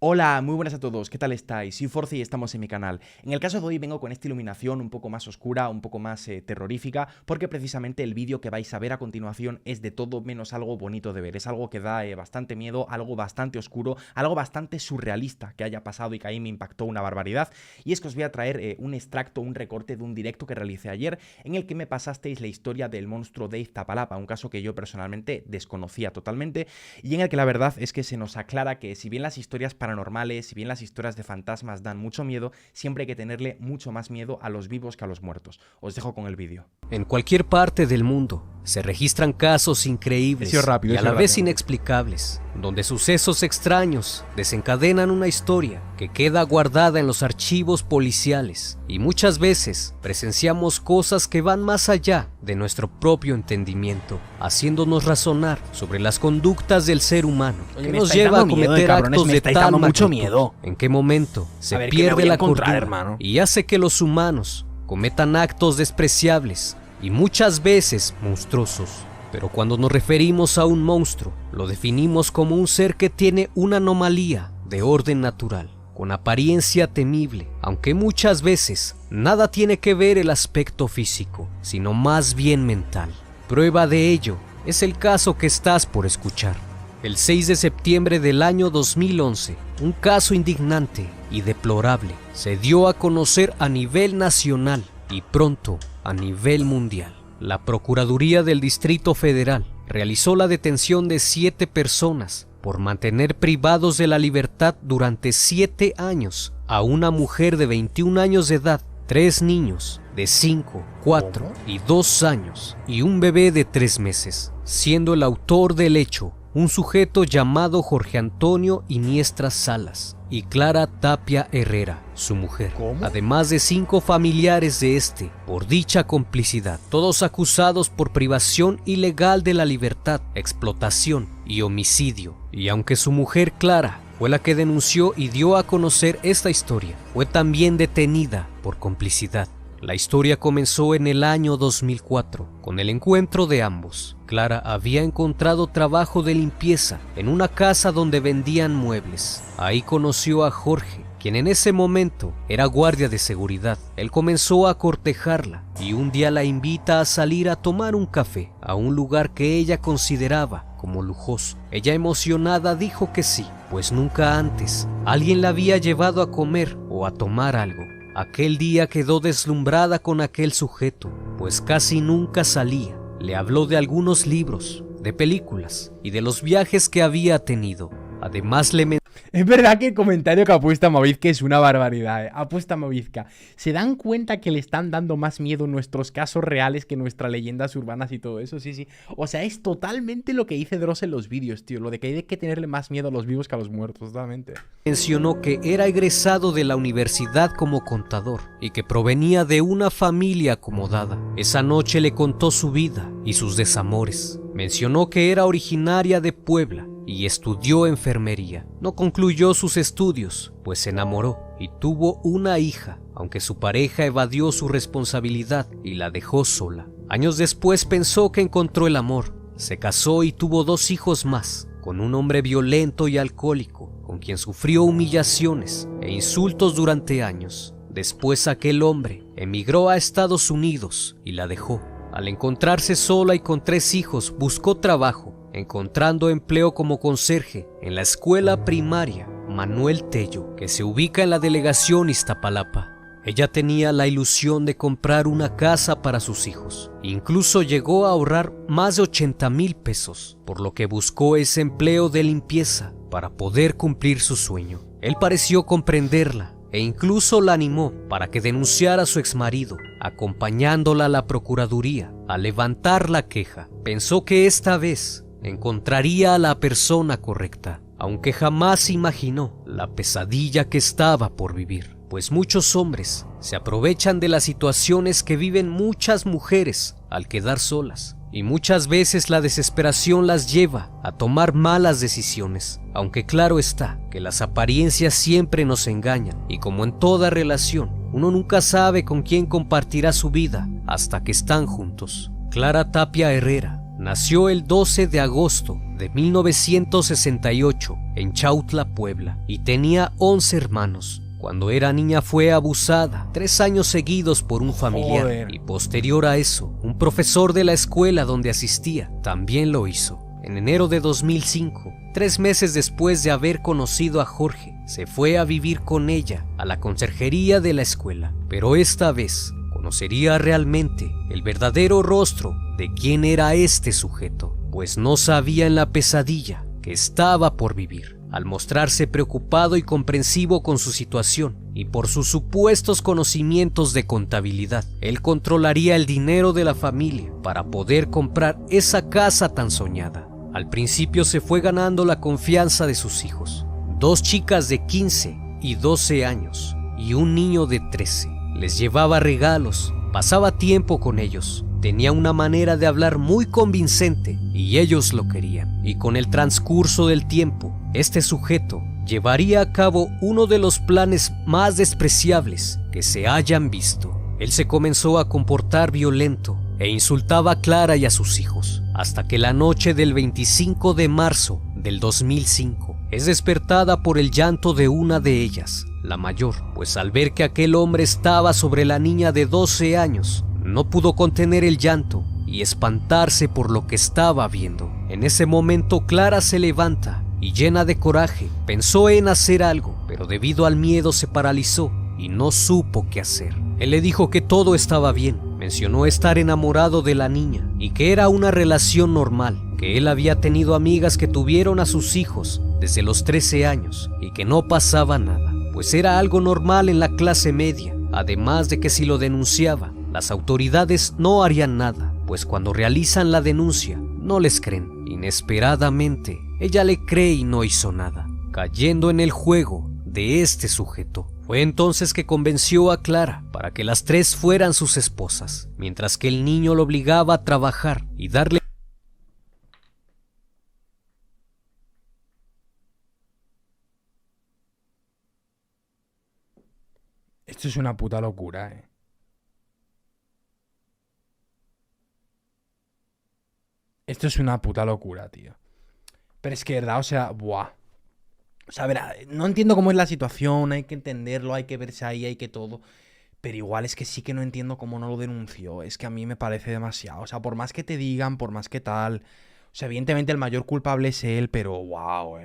Hola, muy buenas a todos, ¿qué tal estáis? Soy Force y estamos en mi canal. En el caso de hoy vengo con esta iluminación un poco más oscura, un poco más terrorífica, porque precisamente el vídeo que vais a ver a continuación es de todo menos algo bonito de ver. Es algo que da bastante miedo, algo bastante oscuro, algo bastante surrealista que haya pasado y que ahí me impactó una barbaridad. Y es que os voy a traer un extracto, un recorte de un directo que realicé ayer, en el que me pasasteis la historia del monstruo de Iztapalapa, un caso que yo personalmente desconocía totalmente, y en el que la verdad es que se nos aclara que si bien las historias paranormales, si bien las historias de fantasmas dan mucho miedo, siempre hay que tenerle mucho más miedo a los vivos que a los muertos. Os dejo con el vídeo. En cualquier parte del mundo se registran casos increíbles y a la vez inexplicables, donde sucesos extraños desencadenan una historia que queda guardada en los archivos policiales, y muchas veces presenciamos cosas que van más allá de nuestro propio entendimiento, haciéndonos razonar sobre las conductas del ser humano, que nos lleva a cometer actos de tal magnitud. ¿En qué momento se pierde la cordura, hermano, y hace que los humanos cometan actos despreciables y muchas veces monstruosos? Pero cuando nos referimos a un monstruo, lo definimos como un ser que tiene una anomalía de orden natural, con apariencia temible, aunque muchas veces nada tiene que ver el aspecto físico, sino más bien mental. Prueba de ello es el caso que estás por escuchar. El 6 de septiembre del año 2011, un caso indignante y deplorable se dio a conocer a nivel nacional y pronto a nivel mundial. La Procuraduría del Distrito Federal realizó la detención de 7 personas por mantener privados de la libertad durante 7 años a una mujer de 21 años de edad, 3 niños de 5, 4 y 2 años y un bebé de 3 meses, siendo el autor del hecho un sujeto llamado Jorge Antonio Iniestra Salas y Clara Tapia Herrera, su mujer, además de 5 familiares de este por dicha complicidad, todos acusados por privación ilegal de la libertad, explotación y homicidio. Y aunque su mujer Clara fue la que denunció y dio a conocer esta historia, fue también detenida por complicidad. La historia comenzó en el año 2004, con el encuentro de ambos. Clara había encontrado trabajo de limpieza en una casa donde vendían muebles. Ahí conoció a Jorge, quien en ese momento era guardia de seguridad. Él comenzó a cortejarla y un día la invita a salir a tomar un café a un lugar que ella consideraba como lujoso. Ella, emocionada, dijo que sí, pues nunca antes alguien la había llevado a comer o a tomar algo. Aquel día quedó deslumbrada con aquel sujeto, pues casi nunca salía. Le habló de algunos libros, de películas y de los viajes que había tenido. Además le Es verdad que el comentario que ha puesto Mavizca es una barbaridad, Ha puesto Mavizca. ¿Se dan cuenta que le están dando más miedo nuestros casos reales que nuestras leyendas urbanas y todo eso? Sí, sí. O sea, es totalmente lo que dice Dross en los vídeos, tío. Lo de que hay que tenerle más miedo a los vivos que a los muertos, totalmente. Mencionó que era egresado de la universidad como contador y que provenía de una familia acomodada. Esa noche le contó su vida y sus desamores. Mencionó que era originaria de Puebla y estudió enfermería. No concluyó sus estudios, pues se enamoró y tuvo una hija, aunque su pareja evadió su responsabilidad y la dejó sola. Años después pensó que encontró el amor. Se casó y tuvo 2 hijos más, con un hombre violento y alcohólico, con quien sufrió humillaciones e insultos durante años. Después aquel hombre emigró a Estados Unidos y la dejó. Al encontrarse sola y con 3 hijos, buscó trabajo, encontrando empleo como conserje en la escuela primaria Manuel Tello, que se ubica en la delegación Iztapalapa. Ella tenía la ilusión de comprar una casa para sus hijos. Incluso llegó a ahorrar más de 80,000 pesos, por lo que buscó ese empleo de limpieza para poder cumplir su sueño. Él pareció comprenderla e incluso la animó para que denunciara a su exmarido, acompañándola a la Procuraduría a levantar la queja. Pensó que esta vez encontraría a la persona correcta, aunque jamás imaginó la pesadilla que estaba por vivir, pues muchos hombres se aprovechan de las situaciones que viven muchas mujeres al quedar solas, y muchas veces la desesperación las lleva a tomar malas decisiones, aunque claro está que las apariencias siempre nos engañan, y como en toda relación, uno nunca sabe con quién compartirá su vida hasta que están juntos. Clara Tapia Herrera nació el 12 de agosto de 1968 en Chautla, Puebla, y tenía 11 hermanos. Cuando era niña fue abusada 3 años seguidos por un familiar y posterior a eso, un profesor de la escuela donde asistía también lo hizo. En enero de 2005, 3 meses después de haber conocido a Jorge, se fue a vivir con ella a la conserjería de la escuela, pero esta vez conocería realmente el verdadero rostro de quién era este sujeto, pues no sabía en la pesadilla que estaba por vivir. Al mostrarse preocupado y comprensivo con su situación y por sus supuestos conocimientos de contabilidad, él controlaría el dinero de la familia para poder comprar esa casa tan soñada. Al principio se fue ganando la confianza de sus hijos, 2 chicas de 15 y 12 años y un niño de 13. Les llevaba regalos, pasaba tiempo con ellos, tenía una manera de hablar muy convincente y ellos lo querían. Y con el transcurso del tiempo, este sujeto llevaría a cabo uno de los planes más despreciables que se hayan visto. Él se comenzó a comportar violento e insultaba a Clara y a sus hijos, hasta que la noche del 25 de marzo del 2005 es despertada por el llanto de una de ellas, la mayor, pues al ver que aquel hombre estaba sobre la niña de 12 años, no pudo contener el llanto y espantarse por lo que estaba viendo. En ese momento Clara se levanta y, llena de coraje, pensó en hacer algo, pero debido al miedo se paralizó y no supo qué hacer. Él le dijo que todo estaba bien, mencionó estar enamorado de la niña y que era una relación normal, que él había tenido amigas que tuvieron a sus hijos desde los 13 años y que no pasaba nada, pues era algo normal en la clase media, además de que si lo denunciaba, las autoridades no harían nada, pues cuando realizan la denuncia no les creen. Inesperadamente, ella le cree y no hizo nada, cayendo en el juego de este sujeto. Fue entonces que convenció a Clara para que las 3 fueran sus esposas, mientras que el niño lo obligaba a trabajar y darle... Esto es una puta locura, Esto es una puta locura, tío. Pero es que, verdad, o sea, buah. O sea, verá, no entiendo cómo es la situación, hay que entenderlo, hay que verse ahí, hay que todo. Pero igual es que sí que no entiendo cómo no lo denunció. Es que a mí me parece demasiado. O sea, por más que te digan, por más que tal. O sea, evidentemente el mayor culpable es él, pero wow,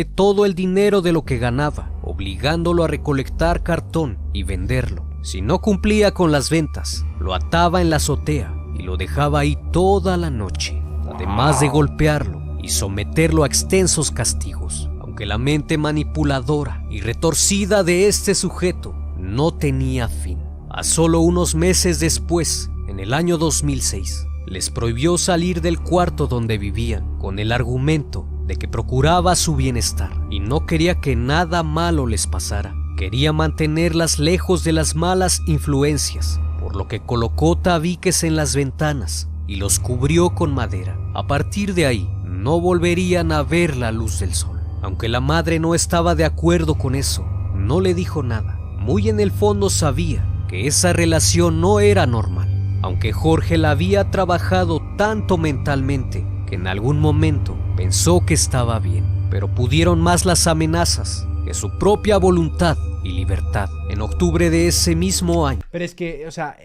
todo el dinero de lo que ganaba, obligándolo a recolectar cartón y venderlo. Si no cumplía con las ventas, lo ataba en la azotea y lo dejaba ahí toda la noche, además de golpearlo y someterlo a extensos castigos. Aunque la mente manipuladora y retorcida de este sujeto no tenía fin. A solo unos meses después, en el año 2006, les prohibió salir del cuarto donde vivían, con el argumento de que procuraba su bienestar y no quería que nada malo les pasara. Quería mantenerlas lejos de las malas influencias, por lo que colocó tabiques en las ventanas y los cubrió con madera. A partir de ahí, no volverían a ver la luz del sol. Aunque la madre no estaba de acuerdo con eso, no le dijo nada. Muy en el fondo sabía que esa relación no era normal, aunque Jorge la había trabajado tanto mentalmente que en algún momento pensó que estaba bien, pero pudieron más las amenazas que su propia voluntad y libertad. En octubre de ese mismo año. Pero es que, o sea,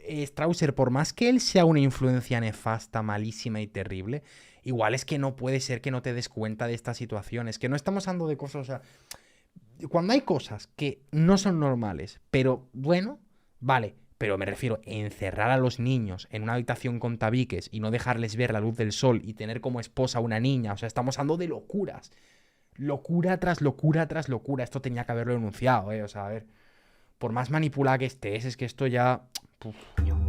Strawser, por más que él sea una influencia nefasta, malísima y terrible, igual es que no puede ser que no te des cuenta de estas situaciones, que no estamos hablando de cosas, o sea, cuando hay cosas que no son normales, pero bueno, vale, pero me refiero a encerrar a los niños en una habitación con tabiques y no dejarles ver la luz del sol y tener como esposa a una niña, o sea, estamos hablando de locuras. Locura tras locura tras locura. Esto tenía que haberlo denunciado, o sea, a ver, por más manipulada que estés, es que esto ya... Uf.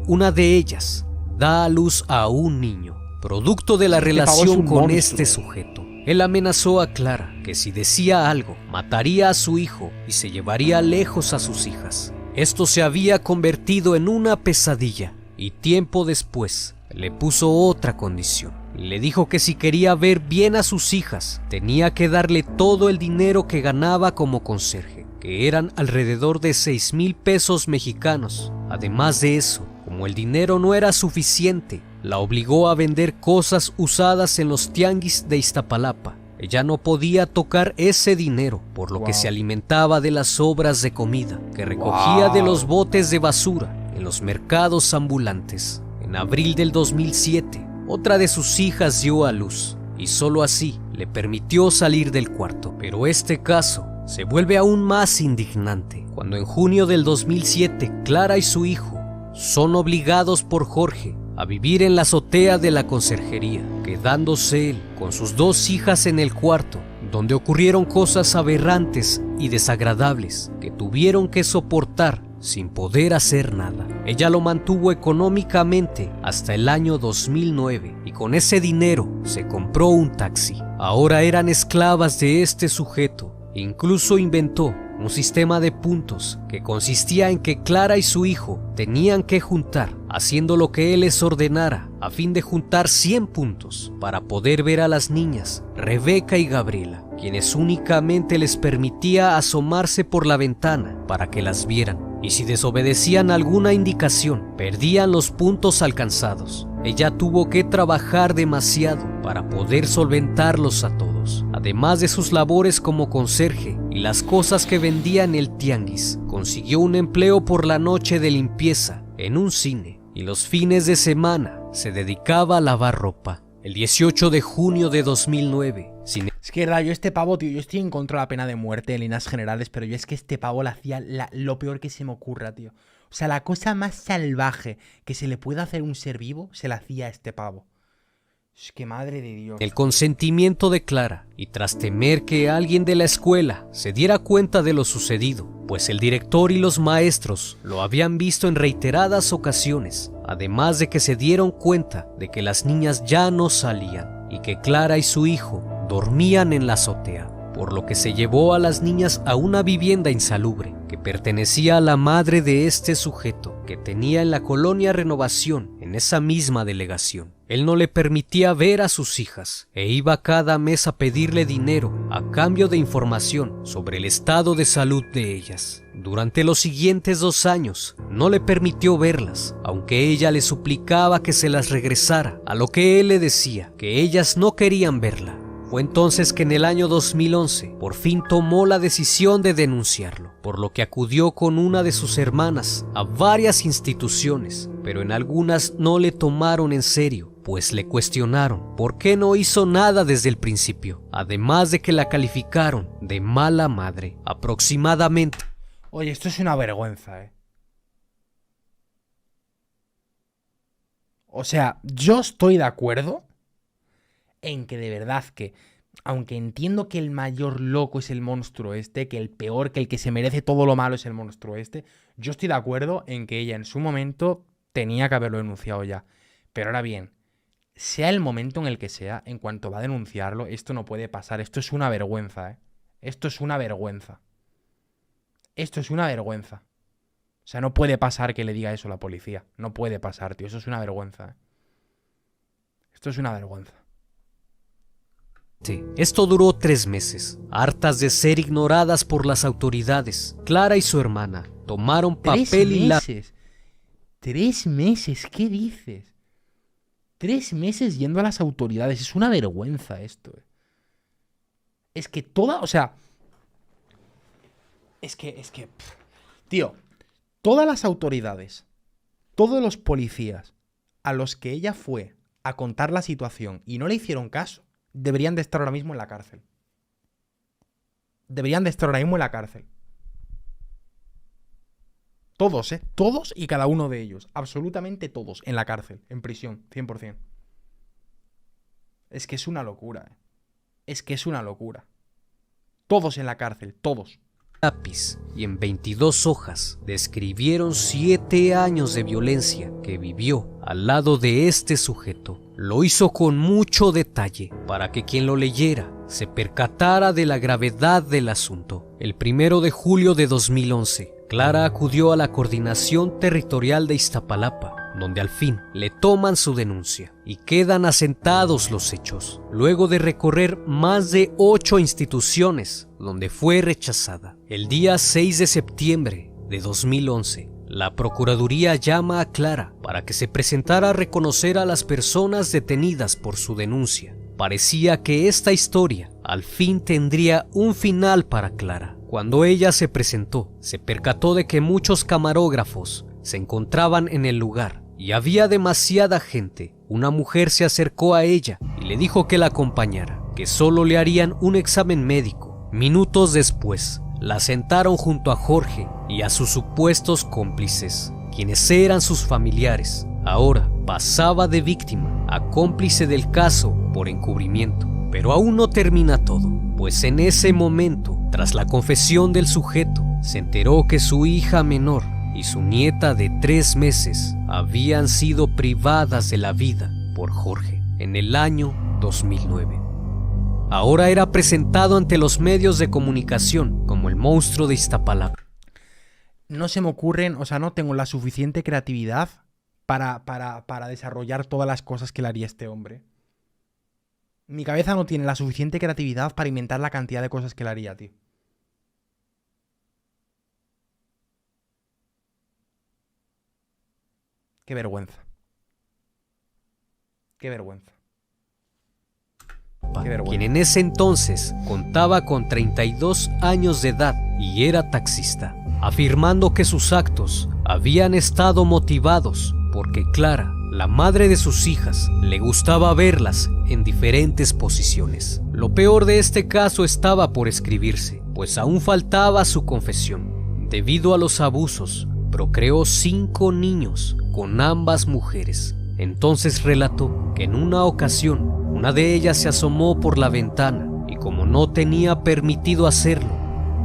Una de ellas da a luz a un niño, producto de la relación con este sujeto. Él amenazó a Clara que si decía algo, mataría a su hijo y se llevaría lejos a sus hijas. Esto se había convertido en una pesadilla y tiempo después le puso otra condición. Le dijo que si quería ver bien a sus hijas, tenía que darle todo el dinero que ganaba como conserje, que eran alrededor de 6,000 pesos mexicanos. Además de eso, como como el dinero no era suficiente, la obligó a vender cosas usadas en los tianguis de Iztapalapa. Ella no podía tocar ese dinero, por lo que se alimentaba de las sobras de comida que recogía de los botes de basura en los mercados ambulantes. En abril del 2007, otra de sus hijas dio a luz y solo así le permitió salir del cuarto. Pero este caso se vuelve aún más indignante cuando en junio del 2007 Clara y su hijo son obligados por Jorge a vivir en la azotea de la conserjería, quedándose él con sus 2 hijas en el cuarto, donde ocurrieron cosas aberrantes y desagradables que tuvieron que soportar sin poder hacer nada. Ella lo mantuvo económicamente hasta el año 2009 y con ese dinero se compró un taxi. Ahora eran esclavas de este sujeto. Incluso inventó un sistema de puntos que consistía en que Clara y su hijo tenían que juntar, haciendo lo que él les ordenara, a fin de juntar 100 puntos para poder ver a las niñas, Rebeca y Gabriela, quienes únicamente les permitía asomarse por la ventana para que las vieran. Y si desobedecían alguna indicación, perdían los puntos alcanzados. Ella tuvo que trabajar demasiado para poder solventarlos a todos. Además de sus labores como conserje y las cosas que vendía en el tianguis, consiguió un empleo por la noche de limpieza en un cine y los fines de semana se dedicaba a lavar ropa. El 18 de junio de 2009, Es que, verdad, yo este pavo, tío, yo estoy en contra de la pena de muerte en líneas generales, pero yo es que este pavo le hacía lo peor que se me ocurra, tío. O sea, la cosa más salvaje que se le puede hacer a un ser vivo, se la hacía a este pavo. Es que madre de Dios. El consentimiento de Clara, y tras temer que alguien de la escuela se diera cuenta de lo sucedido, pues el director y los maestros lo habían visto en reiteradas ocasiones, además de que se dieron cuenta de que las niñas ya no salían y que Clara y su hijo dormían en la azotea, por lo que se llevó a las niñas a una vivienda insalubre que pertenecía a la madre de este sujeto que tenía en la colonia Renovación, en esa misma delegación. Él no le permitía ver a sus hijas e iba cada mes a pedirle dinero a cambio de información sobre el estado de salud de ellas. Durante los siguientes 2 años no le permitió verlas, aunque ella le suplicaba que se las regresara, a lo que él le decía que ellas no querían verla. Fue entonces que en el año 2011 por fin tomó la decisión de denunciarlo, por lo que acudió con una de sus hermanas a varias instituciones, pero en algunas no le tomaron en serio, pues le cuestionaron por qué no hizo nada desde el principio, además de que la calificaron de mala madre. Aproximadamente. Oye, esto es una vergüenza, ¿eh? O sea, yo estoy de acuerdo en que de verdad que, aunque entiendo que el mayor loco es el monstruo este, que el peor, que el que se merece todo lo malo es el monstruo este, yo estoy de acuerdo en que ella en su momento tenía que haberlo denunciado ya. Pero ahora bien, sea el momento en el que sea, en cuanto va a denunciarlo, esto no puede pasar. Esto es una vergüenza, ¿eh? Esto es una vergüenza. Esto es una vergüenza. O sea, no puede pasar que le diga eso a la policía. No puede pasar, tío. Eso es una vergüenza, ¿eh? Esto es una vergüenza. Esto duró 3 meses. Hartas de ser ignoradas por las autoridades, Clara y su hermana tomaron papel y lápiz. 3 meses, ¿qué dices? 3 meses yendo a las autoridades. Es una vergüenza esto. Es que toda, o sea... Es que... Tío, todas las autoridades, todos los policías a los que ella fue a contar la situación y no le hicieron caso, deberían de estar ahora mismo en la cárcel. Deberían de estar ahora mismo en la cárcel. Todos, ¿eh? Todos y cada uno de ellos. Absolutamente todos en la cárcel, en prisión, 100%. Es que es una locura, ¿eh? Es que es una locura. Todos en la cárcel, todos. Lápiz y en 22 hojas describieron 7 años de violencia que vivió al lado de este sujeto. Lo hizo con mucho detalle para que quien lo leyera se percatara de la gravedad del asunto. El 1 de julio de 2011, Clara acudió a la Coordinación Territorial de Iztapalapa, donde al fin le toman su denuncia y quedan asentados los hechos, luego de recorrer más de 8 instituciones donde fue rechazada. El día 6 de septiembre de 2011, la Procuraduría llama a Clara para que se presentara a reconocer a las personas detenidas por su denuncia. Parecía que esta historia al fin tendría un final para Clara. Cuando ella se presentó, se percató de que muchos camarógrafos se encontraban en el lugar y había demasiada gente. Una mujer se acercó a ella y le dijo que la acompañara, que solo le harían un examen médico. Minutos después, la sentaron junto a Jorge y a sus supuestos cómplices, quienes eran sus familiares. Ahora pasaba de víctima a cómplice del caso por encubrimiento. Pero aún no termina todo, pues en ese momento, tras la confesión del sujeto, se enteró que su hija menor y su nieta de 3 meses habían sido privadas de la vida por Jorge en el año 2009. Ahora era presentado ante los medios de comunicación como el monstruo de Iztapalapa. No se me ocurren, o sea, no tengo la suficiente creatividad para desarrollar todas las cosas que le haría este hombre. Mi cabeza no tiene la suficiente creatividad para inventar la cantidad de cosas que le haría, tío. Qué vergüenza. Qué vergüenza. Qué vergüenza. Quien en ese entonces contaba con 32 años de edad y era taxista, afirmando que sus actos habían estado motivados porque Clara, la madre de sus hijas, le gustaba verlas en diferentes posiciones. Lo peor de este caso estaba por escribirse, pues aún faltaba su confesión. Debido a los abusos, procreó 5 niños con ambas mujeres. Entonces relató que en una ocasión, una de ellas se asomó por la ventana y como no tenía permitido hacerlo,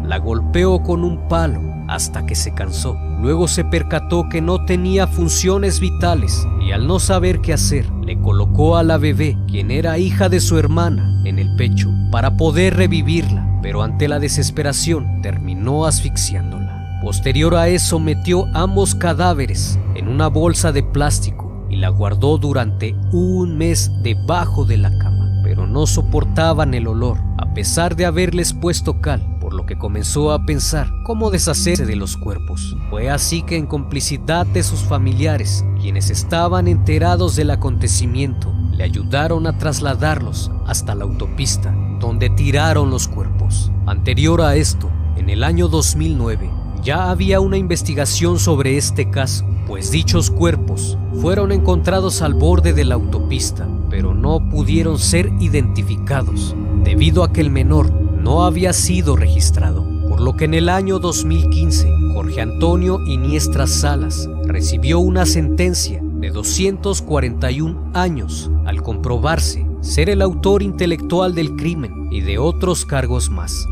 la golpeó con un palo hasta que se cansó. Luego se percató que no tenía funciones vitales y al no saber qué hacer, le colocó a la bebé, quien era hija de su hermana, en el pecho para poder revivirla, pero ante la desesperación terminó asfixiándola. Posterior a eso metió ambos cadáveres en una bolsa de plástico y la guardó durante 1 mes debajo de la cama, pero no soportaban el olor a pesar de haberles puesto cal, por lo que comenzó a pensar cómo deshacerse de los cuerpos. Fue así que en complicidad de sus familiares, quienes estaban enterados del acontecimiento, le ayudaron a trasladarlos hasta la autopista, donde tiraron los cuerpos. Anterior a esto, en el año 2009, ya había una investigación sobre este caso, pues dichos cuerpos fueron encontrados al borde de la autopista, pero no pudieron ser identificados, debido a que el menor no había sido registrado, por lo que en el año 2015, Jorge Antonio Iniestra Salas recibió una sentencia de 241 años al comprobarse ser el autor intelectual del crimen y de otros cargos más.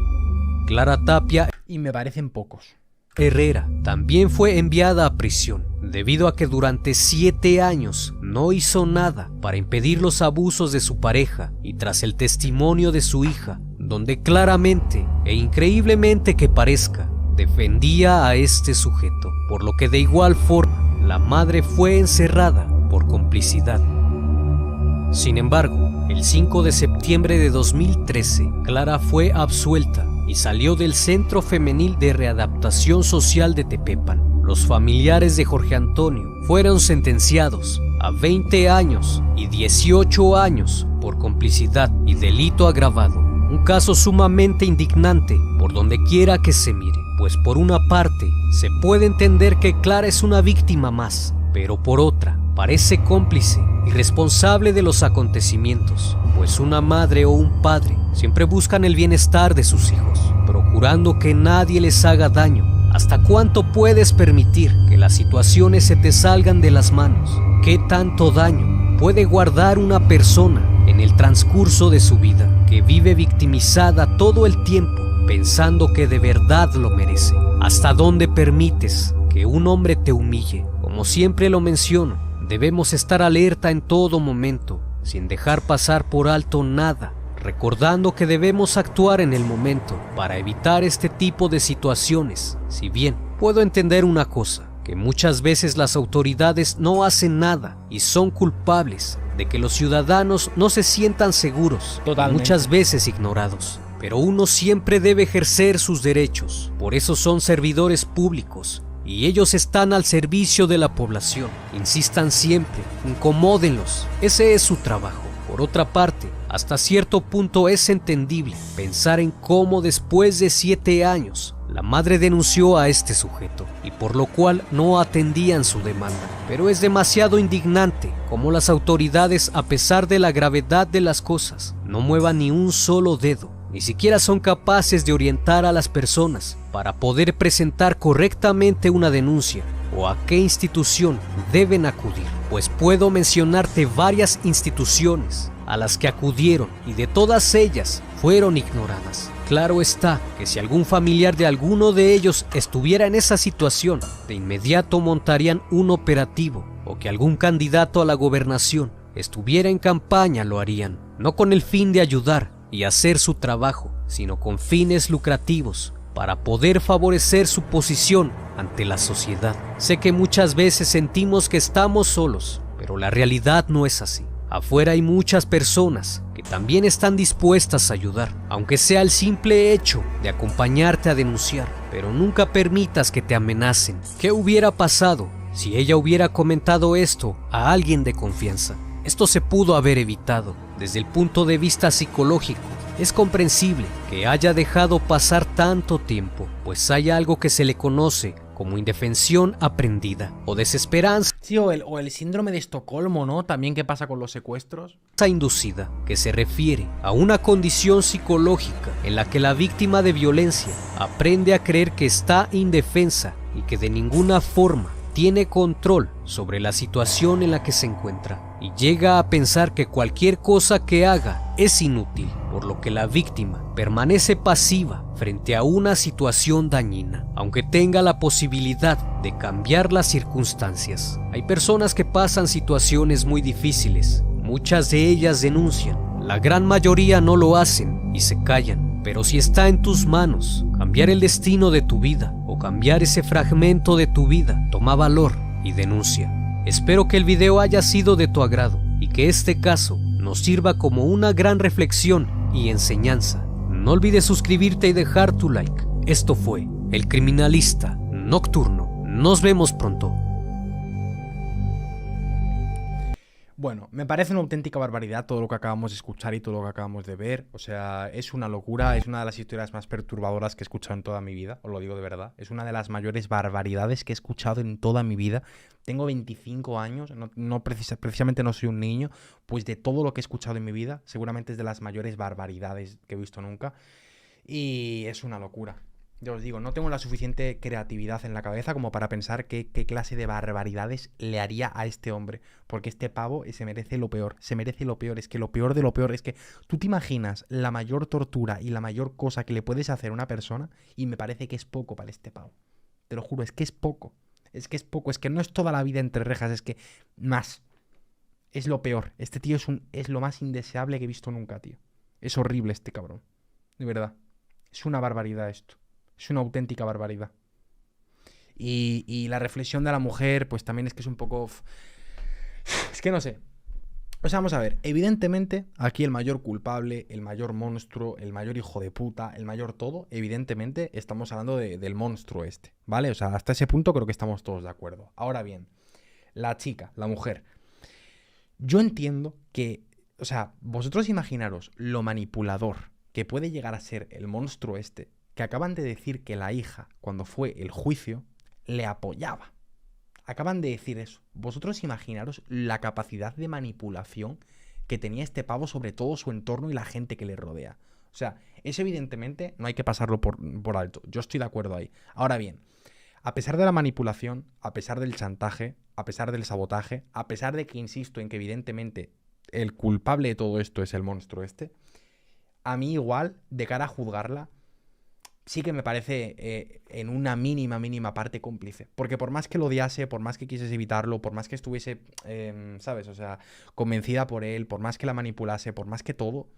Clara Tapia, y me parecen pocos, Herrera también fue enviada a prisión debido a que durante 7 años no hizo nada para impedir los abusos de su pareja y tras el testimonio de su hija, donde claramente e increíblemente que parezca, defendía a este sujeto, por lo que de igual forma la madre fue encerrada por complicidad. Sin embargo, el 5 de septiembre de 2013, Clara fue absuelta y salió del Centro Femenil de Readaptación Social de Tepepan. Los familiares de Jorge Antonio fueron sentenciados a 20 años y 18 años por complicidad y delito agravado. Un caso sumamente indignante por donde quiera que se mire, pues por una parte se puede entender que Clara es una víctima más, pero por otra parece cómplice y responsable de los acontecimientos, pues una madre o un padre siempre buscan el bienestar de sus hijos, procurando que nadie les haga daño. ¿Hasta cuánto puedes permitir que las situaciones se te salgan de las manos? ¿Qué tanto daño puede guardar una persona en el transcurso de su vida, que vive victimizada todo el tiempo, pensando que de verdad lo merece? ¿Hasta dónde permites que un hombre te humille? Como siempre lo menciono, debemos estar alerta en todo momento, sin dejar pasar por alto nada, recordando que debemos actuar en el momento para evitar este tipo de situaciones. Si bien puedo entender una cosa, que muchas veces las autoridades no hacen nada y son culpables de que los ciudadanos no se sientan seguros, muchas veces ignorados. Pero uno siempre debe ejercer sus derechos, por eso son servidores públicos y ellos están al servicio de la población. Insistan siempre, incomódenlos, ese es su trabajo. Por otra parte, hasta cierto punto es entendible pensar en cómo después de 7 años la madre denunció a este sujeto y por lo cual no atendían su demanda. Pero es demasiado indignante cómo las autoridades, a pesar de la gravedad de las cosas, no muevan ni un solo dedo. Ni siquiera son capaces de orientar a las personas para poder presentar correctamente una denuncia o a qué institución deben acudir. Pues puedo mencionarte varias instituciones a las que acudieron y de todas ellas fueron ignoradas. Claro está que si algún familiar de alguno de ellos estuviera en esa situación, de inmediato montarían un operativo, o que algún candidato a la gobernación estuviera en campaña lo harían, no con el fin de ayudar y hacer su trabajo, sino con fines lucrativos para poder favorecer su posición ante la sociedad. Sé que muchas veces sentimos que estamos solos, pero la realidad no es así. Afuera hay muchas personas que también están dispuestas a ayudar, aunque sea el simple hecho de acompañarte a denunciar, pero nunca permitas que te amenacen. ¿Qué hubiera pasado si ella hubiera comentado esto a alguien de confianza? Esto se pudo haber evitado. Desde el punto de vista psicológico, es comprensible que haya dejado pasar tanto tiempo, pues hay algo que se le conoce como indefensión aprendida o desesperanza. Sí, o el síndrome de Estocolmo, ¿no? También qué pasa con los secuestros. Inducida, que se refiere a una condición psicológica en la que la víctima de violencia aprende a creer que está indefensa y que de ninguna forma tiene control sobre la situación en la que se encuentra y llega a pensar que cualquier cosa que haga es inútil, por lo que la víctima permanece pasiva frente a una situación dañina, aunque tenga la posibilidad de cambiar las circunstancias. Hay personas que pasan situaciones muy difíciles, muchas de ellas denuncian, la gran mayoría no lo hacen y se callan, pero si está en tus manos cambiar el destino de tu vida o cambiar ese fragmento de tu vida, toma valor y denuncia. Espero que el video haya sido de tu agrado y que este caso nos sirva como una gran reflexión y enseñanza. No olvides suscribirte y dejar tu like. Esto fue El Criminalista Nocturno. Nos vemos pronto. Bueno, me parece una auténtica barbaridad todo lo que acabamos de escuchar y todo lo que acabamos de ver. O sea, es una locura, es una de las historias más perturbadoras que he escuchado en toda mi vida, os lo digo de verdad. Es una de las mayores barbaridades que he escuchado en toda mi vida. Tengo 25 años, precisamente no soy un niño, pues de todo lo que he escuchado en mi vida, seguramente es de las mayores barbaridades que he visto nunca. Y es una locura. Ya os digo, no tengo la suficiente creatividad en la cabeza como para pensar qué clase de barbaridades le haría a este hombre. Porque este pavo se merece lo peor. Se merece lo peor. Es que lo peor de lo peor es que tú te imaginas la mayor tortura y la mayor cosa que le puedes hacer a una persona y me parece que es poco para este pavo. Te lo juro, es que es poco. Es que es poco. Es que no es toda la vida entre rejas. Es que más. Es lo peor. Este tío es lo más indeseable que he visto nunca, tío. Es horrible este cabrón. De verdad. Es una barbaridad esto. Es una auténtica barbaridad. Y la reflexión de la mujer, pues también es que es un poco... Es que no sé. O sea, vamos a ver. Evidentemente, aquí el mayor culpable, el mayor monstruo, el mayor hijo de puta, el mayor todo, evidentemente estamos hablando del monstruo este, ¿vale? O sea, hasta ese punto creo que estamos todos de acuerdo. Ahora bien, la chica, la mujer. Yo entiendo que... O sea, vosotros imaginaros lo manipulador que puede llegar a ser el monstruo este, que acaban de decir que la hija, cuando fue el juicio, le apoyaba. Acaban de decir eso. Vosotros imaginaros la capacidad de manipulación que tenía este pavo sobre todo su entorno y la gente que le rodea. O sea, eso evidentemente no hay que pasarlo por alto. Yo estoy de acuerdo ahí. Ahora bien, a pesar de la manipulación, a pesar del chantaje, a pesar del sabotaje, a pesar de que insisto en que evidentemente el culpable de todo esto es el monstruo este, a mí igual, de cara a juzgarla, sí que me parece en una mínima parte cómplice. Porque por más que lo odiase, por más que quisiese evitarlo, por más que estuviese, ¿sabes? O sea, convencida por él, por más que la manipulase, por más que todo,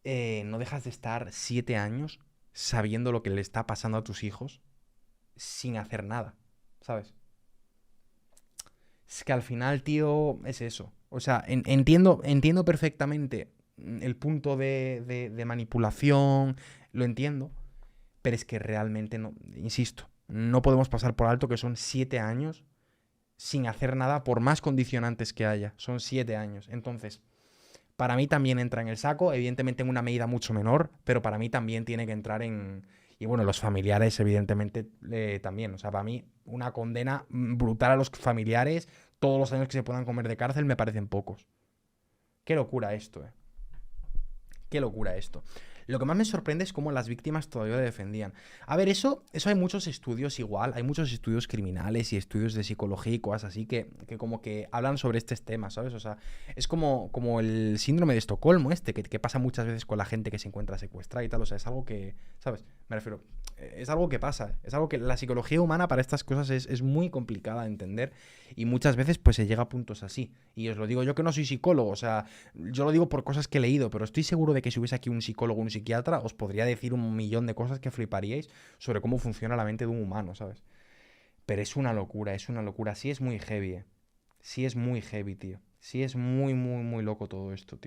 no dejas de estar 7 años sabiendo lo que le está pasando a tus hijos sin hacer nada, ¿sabes? Es que al final, tío, es eso. O sea, entiendo perfectamente el punto de manipulación, lo entiendo. Pero es que realmente no, insisto, No podemos pasar por alto que son 7 años sin hacer nada por más condicionantes que haya. Son 7 años. Entonces, para mí también entra en el saco, evidentemente en una medida mucho menor, pero para mí también tiene que entrar en... Y bueno, los familiares, evidentemente, también. O sea, para mí, una condena brutal a los familiares, todos los años que se puedan comer de cárcel, me parecen pocos. Qué locura esto, eh. Qué locura esto. Lo que más me sorprende es cómo las víctimas todavía lo defendían. A ver, eso hay muchos estudios igual, hay muchos estudios criminales y estudios de psicología y cosas así que como que hablan sobre estos temas, ¿sabes? O sea, es como el síndrome de Estocolmo que pasa muchas veces con la gente que se encuentra secuestrada y tal. O sea, es algo que, ¿sabes? Me refiero, es algo que pasa, es algo que la psicología humana para estas cosas es muy complicada de entender y muchas veces pues se llega a puntos así. Y os lo digo yo que no soy psicólogo, o sea, yo lo digo por cosas que he leído, pero estoy seguro de que si hubiese aquí un psicólogo o un psiquiatra, os podría decir un millón de cosas que fliparíais sobre cómo funciona la mente de un humano, ¿sabes? Pero es una locura, es una locura. Sí es muy heavy, Sí es muy heavy, tío. Sí es muy, muy, muy loco todo esto, tío.